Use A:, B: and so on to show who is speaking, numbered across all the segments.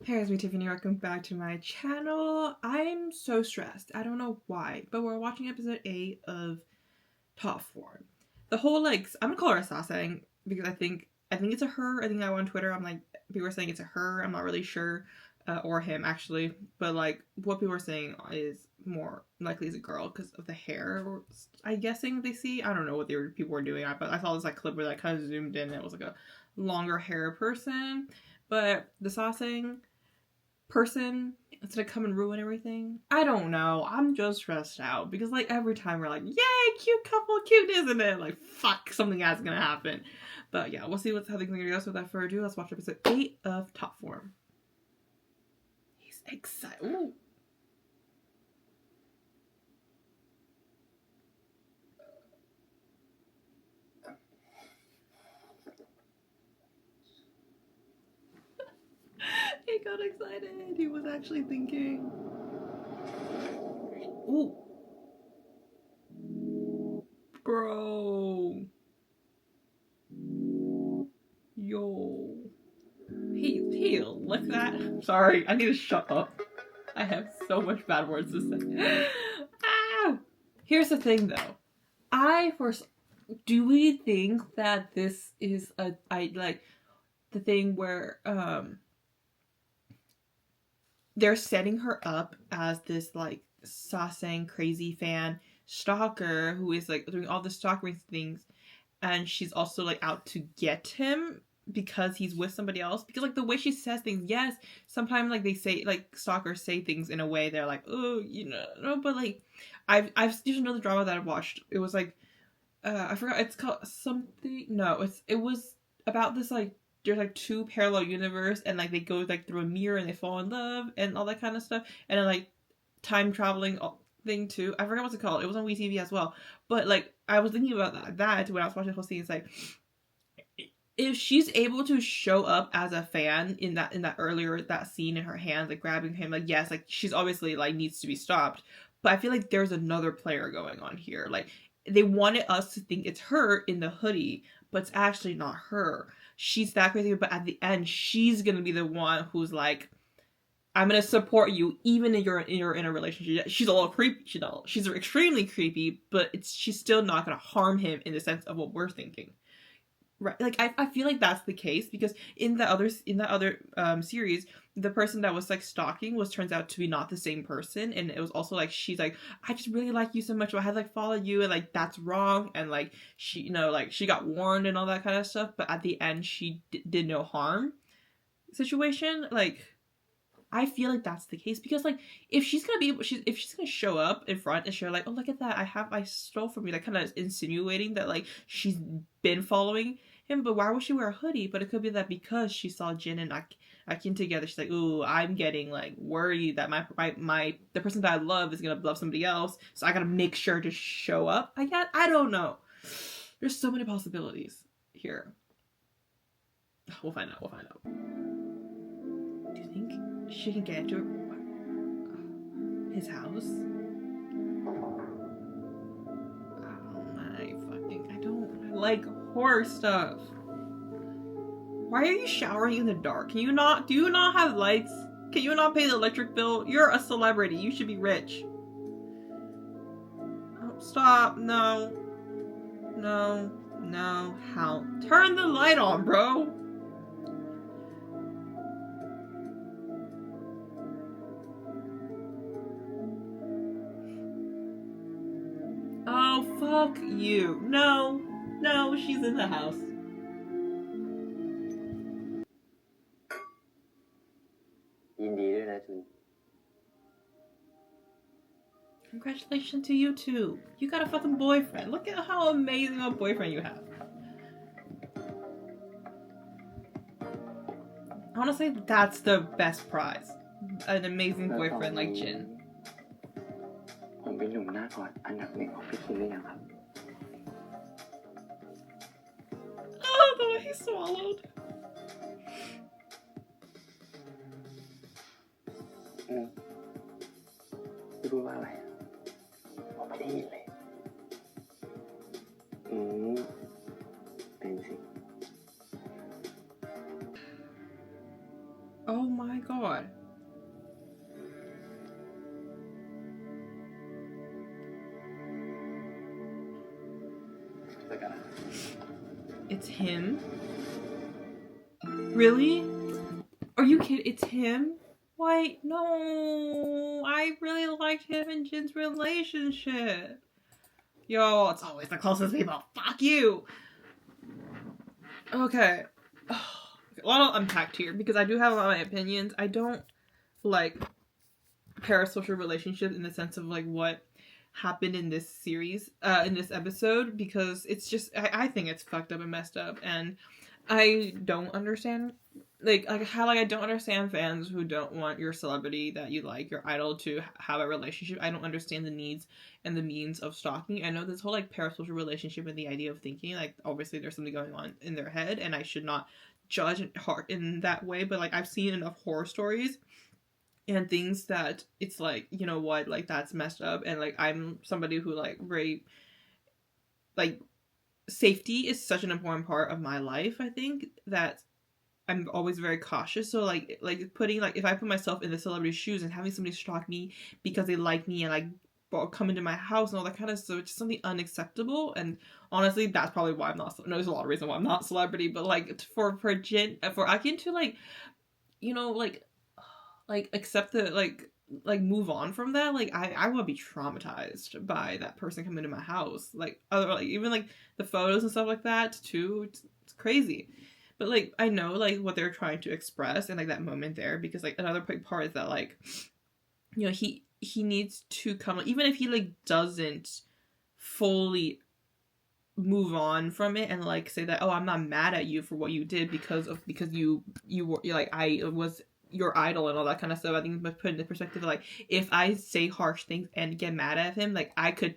A: Hey guys, me Tiffany, welcome back to my channel. I'm so stressed. I don't know why, but we're watching episode 8 of Top Form. The whole I'm gonna call her a sasaeng because I think it's a her. I think I on Twitter I'm like people are saying it's a her. I'm not really sure, or him actually, but what people are saying is more likely it's a girl because of the hair. I guessing they see. I don't know what people were doing, but I saw this clip where kind of zoomed in. And it was a longer hair person, but the sasaeng person instead of come and ruin everything. I don't know. I'm just stressed out because every time we're like, yay, cute couple, cute, isn't it? Fuck, something is gonna happen. But yeah, we'll see how things are gonna go. So without further ado, let's watch episode 8 of Top Form. He's excited. Ooh. He got excited. He was actually thinking. Ooh. Bro. Yo. Hey, look that. Sorry, I need to shut up. I have so much bad words to say. Ah! Here's the thing though. Do we think that this is the thing where they're setting her up as this sasaeng crazy fan stalker who is doing all the stalking things, and she's also out to get him because he's with somebody else? Because the way she says things, yes, sometimes they say stalkers say things in a way they're oh, no, but I've there's another drama that I've watched. It was I forgot, it's called something. No, it was about this there's two parallel universe, and they go through a mirror and they fall in love and all that kind of stuff, and then time traveling thing too. I forgot what's it called. It was on WeTV as well. But I was thinking about that when I was watching the whole scene. It's if she's able to show up as a fan in that earlier that scene in her hands grabbing him, yes, she's obviously needs to be stopped. But I feel there's another player going on here. They wanted us to think it's her in the hoodie, but it's actually not her. She's that crazy, but at the end she's gonna be the one who's I'm gonna support you even if you're in a relationship. She's a little creepy. She's extremely creepy, but she's still not gonna harm him in the sense of what we're thinking. Right, I feel that's the case because in that other series, the person that was stalking turns out to be not the same person, and it was also she's I just really like you so much, but I had to follow you, and that's wrong, and she she got warned and all that kind of stuff, but at the end she did no harm situation. I feel that's the case because if she's gonna if she's gonna show up in front and show oh, look at that, I stole from you, kind of insinuating that she's been following him. But why would she wear a hoodie? But it could be that because she saw Jin and Akin together, she's ooh, I'm getting worried that the person that I love is gonna love somebody else, so I gotta make sure to show up. I don't know. There's so many possibilities here. We'll find out. Do you think she can get into his house? I don't like horror stuff. Why are you showering in the dark? Do you not have lights? Can you not pay the electric bill? You're a celebrity. You should be rich. Oh, stop. No. How? Turn the light on, bro. Oh, fuck you. No, she's in the house. Congratulations to you too. You got a fucking boyfriend. Look at how amazing a boyfriend you have. Honestly, that's the best prize. An amazing boyfriend like Jin. Oh, the way he swallowed. Oh my god. It's him? Really? Are you kidding? It's him? Why? No. I really liked him and Jin's relationship. Yo, it's always the closest people. Fuck you. Okay. A lot of unpacked here because I do have a lot of my opinions. I don't like parasocial relationships in the sense of like what happened in this series, in this episode, because it's just I think it's fucked up and messed up, and I don't understand how I don't understand fans who don't want your celebrity that you like, your idol, to have a relationship. I don't understand the needs and the means of stalking. I know this whole like parasocial relationship and the idea of thinking like obviously there's something going on in their head, and I should not judge heart in that way, but like I've seen enough horror stories and things that it's like, you know what, like that's messed up, and like I'm somebody who like very like safety is such an important part of my life. I think that I'm always very cautious, so like putting like if I put myself in the celebrity's shoes and having somebody stalk me because they like me and like come into my house and all that kind of stuff, it's just something unacceptable. And honestly, that's probably why I'm not. No, there's a lot of reasons why I'm not a celebrity, but like for Akin to like, you know, like accept the like move on from that, like I would be traumatized by that person coming to my house, like other like even like the photos and stuff like that too. It's crazy, but like I know like what they're trying to express and like that moment there, because like another big part is that like, you know, he needs to come, even if he like doesn't fully move on from it and like say that, oh, I'm not mad at you for what you did because you were like I was your idol and all that kind of stuff. I think put in the perspective of like, if I say harsh things and get mad at him, like I could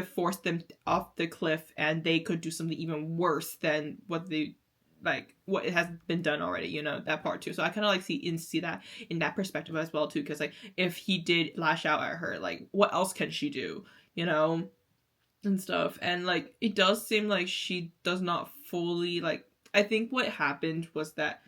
A: force them off the cliff and they could do something even worse than what it has been done already, you know, that part too. So I kind of like see that in that perspective as well too, because like if he did lash out at her, like what else can she do, you know, and stuff. And like it does seem like she does not fully like, I think what happened was that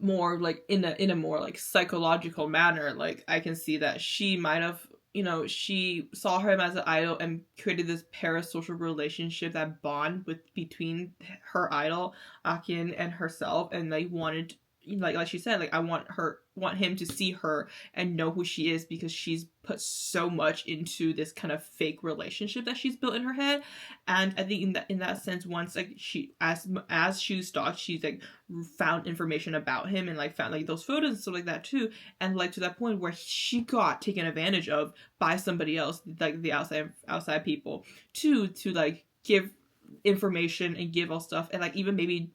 A: more like in a more like psychological manner, like I can see that she might have, you know, she saw him as an idol and created this parasocial relationship, that bond between her idol Akin and herself, and like wanted, like she said, like I want him to see her and know who she is, because she's put so much into this kind of fake relationship that she's built in her head. And I think in that sense, once like she as she stalked, she's like found information about him and like found like those photos and stuff like that too, and like to that point where she got taken advantage of by somebody else, like the outside people, to like give information and give all stuff, and like even maybe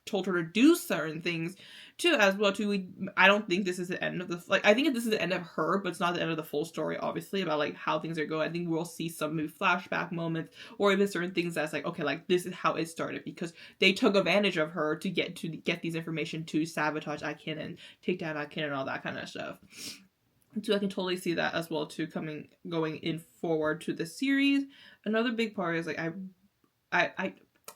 A: told her to do certain things too as well too. I don't think this is the end of the, like I think this is the end of her, but it's not the end of the full story obviously about like how things are going. I think we'll see some maybe flashback moments or even certain things that's like, okay, like this is how it started, because they took advantage of her to get these information to sabotage Akin and take down Akin and all that kind of stuff. So I can totally see that as well too, going in forward to the series. Another big part is like I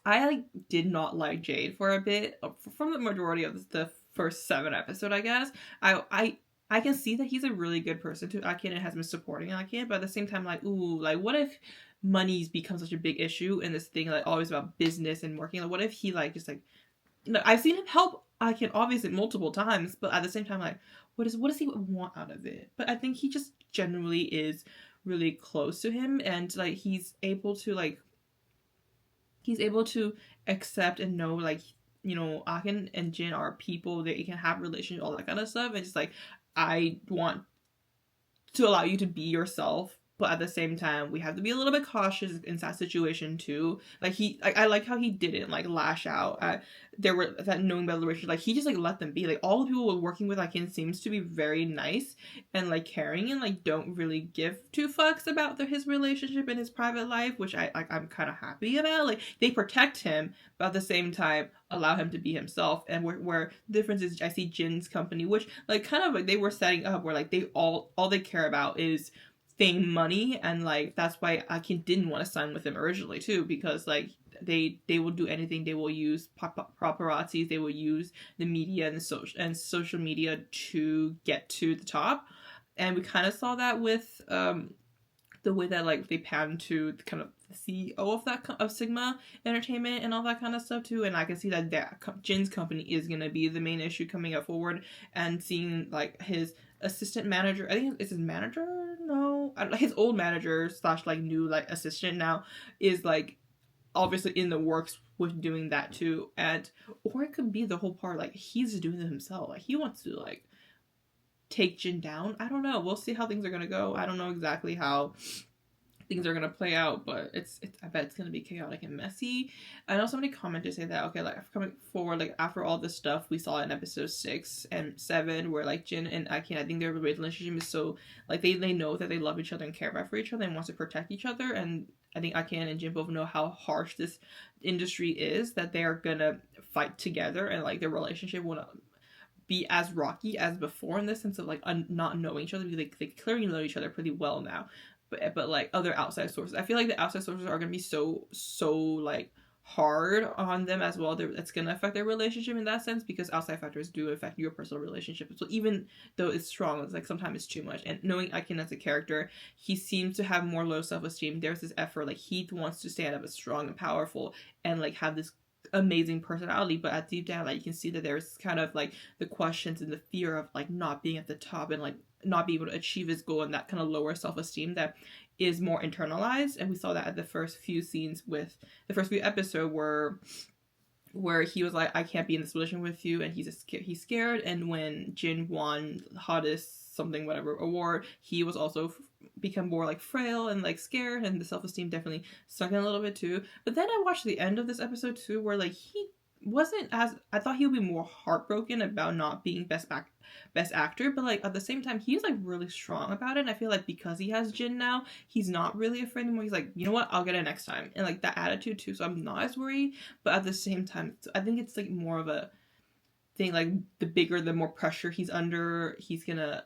A: like did not like Jade for a bit, from the majority of the first 7 episodes, I guess. I can see that he's a really good person to Akin and has been supporting Akin, but at the same time, like, ooh, like what if money's become such a big issue in this thing, like always about business and working? Like, what if he like just like, you know, I've seen him help Akin obviously multiple times, but at the same time, like, what does he want out of it? But I think he just generally is really close to him, and like he's able to accept and know, like, you know, Akin and Jin are people, they can have relationships, all that kind of stuff. And just like, I want to allow you to be yourself, but at the same time, we have to be a little bit cautious in that situation too. Like I like how he didn't like lash out at that knowing about the relationship. Like he just like let them be. Like all the people we're working with, Akin seems to be very nice and like caring and like don't really give two fucks about his relationship and his private life, which I'm kind of happy about. Like they protect him, but at the same time allow him to be himself. And where the difference is, I see Jin's company, which like kind of like they were setting up where like they all they care about is fame, money, and like that's why Akin didn't want to sign with him originally too, because like they will do anything. They will use paparazzis, they will use the media and social media to get to the top. And we kind of saw that with the way that like they pan to the kind of the CEO of that of Sigma Entertainment and all that kind of stuff too. And I can see that Jin's company is gonna be the main issue coming up forward, and seeing like his assistant manager, I think it's his manager, no, his old manager slash like new like assistant now is like obviously in the works with doing that too. And or it could be the whole part like he's doing it himself, like he wants to like take Jin down. I don't know. We'll see how things are gonna go. I don't know exactly how things are gonna play out, but it's I bet it's gonna be chaotic and messy. I know somebody commented to say that okay, like coming forward, like after all this stuff we saw in episode 6 and 7, where like Jin and Akin, I think their relationship is so like they know that they love each other and care about for each other and want to protect each other. And I think Akin and Jin both know how harsh this industry is, that they are gonna fight together, and like their relationship will not be as rocky as before in the sense of like not knowing each other, because they clearly know each other pretty well now. But like other outside sources, I feel like the outside sources are gonna be so like hard on them as well. It's gonna affect their relationship in that sense, because outside factors do affect your personal relationship. So even though it's strong, it's like sometimes it's too much. And knowing Akin as a character, he seems to have more low self-esteem. There's this effort, like he wants to stand up as strong and powerful and like have this amazing personality, but at deep down like you can see that there's kind of like the questions and the fear of like not being at the top and like not be able to achieve his goal, and that kind of lower self-esteem that is more internalized. And we saw that at the first few scenes with the first few episodes where he was like, I can't be in this relationship with you, and he's scared. And when Jin won hottest something whatever award, he was also become more like frail and like scared, and the self-esteem definitely sunk in a little bit too. But then I watched the end of this episode too, where like he wasn't as, I thought he would be more heartbroken about not being best actor, but like at the same time he's like really strong about it. And I feel like because he has Jin now, he's not really afraid anymore. He's like, you know what, I'll get it next time, and like that attitude too. So I'm not as worried. But at the same time, I think it's like more of a thing, like the bigger, the more pressure he's under, he's gonna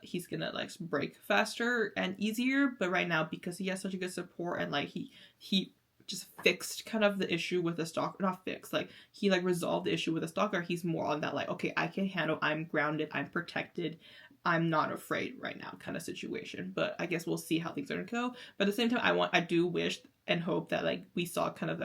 A: like break faster and easier. But right now, because he has such a good support, and like he just fixed kind of the issue with the stalker, not fixed, like he like resolved the issue with the stalker, he's more on that like, okay, I can handle, I'm grounded, I'm protected, I'm not afraid right now kind of situation. But I guess we'll see how things are gonna go. But at the same time, I do wish and hope that like we saw kind of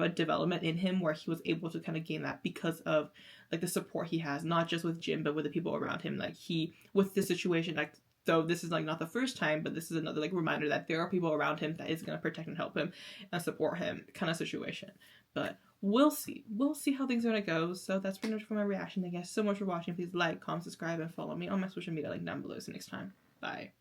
A: a development in him where he was able to kind of gain that because of like the support he has, not just with Jim but with the people around him. Like he, with this situation, like, so this is like not the first time, but this is another like reminder that there are people around him that is going to protect and help him and support him kind of situation. But we'll see how things are going to go. So that's pretty much for my reaction. Thank you guys so much for watching. Please like, comment, subscribe, and follow me on my social media link down below. See you next time. Bye.